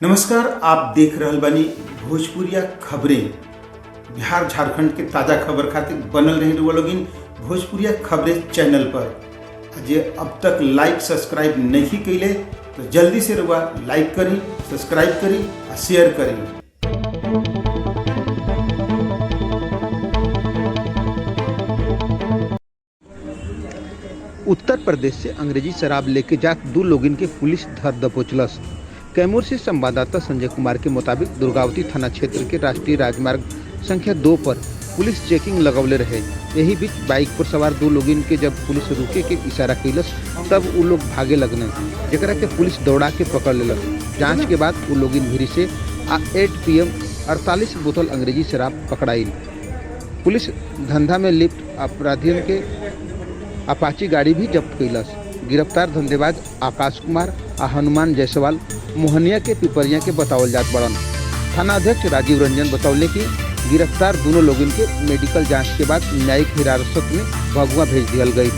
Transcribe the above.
नमस्कार, आप देख रहल बानी भोजपुरिया खबरें। बिहार झारखंड के ताज़ा खबर खातिर बनल रही रुआ लोगिन भोजपुरिया खबरें चैनल पर। जे अब तक लाइक सब्सक्राइब नहीं कैले तो जल्दी से रुआ लाइक करी, सब्सक्राइब करी और शेयर करी। उत्तर प्रदेश से अंग्रेजी शराब लेके जात दो लोगन के पुलिस धर दबोचलस। कैमूर से संवाददाता संजय कुमार के मुताबिक दुर्गावती थाना क्षेत्र के राष्ट्रीय राजमार्ग संख्या 2 पर पुलिस चेकिंग लगौले रहे। यही बीच बाइक पर सवार दो लोगन के जब पुलिस रुके के इशारा कैलस तब वो लोग भागे लगने, जरा के पुलिस दौड़ा के पकड़ लेलस। जांच के बाद वो लोगन भीरी से 8 PM 48 बोतल अंग्रेजी शराब पकड़ाई। पुलिस धंधा में लिप्त अपराधियों के अपाची गाड़ी भी जब्त कैलस। गिरफ्तार धंधेबाज आकाश कुमार आ हनुमान जायसवाल मोहनिया के पिपरिया के बतावल जात बड़न। थाना अध्यक्ष राजीव रंजन बतौले कि गिरफ्तार दोनों लोगों के मेडिकल जांच के बाद न्यायिक हिरासत में भभुआ भेज दिया गई।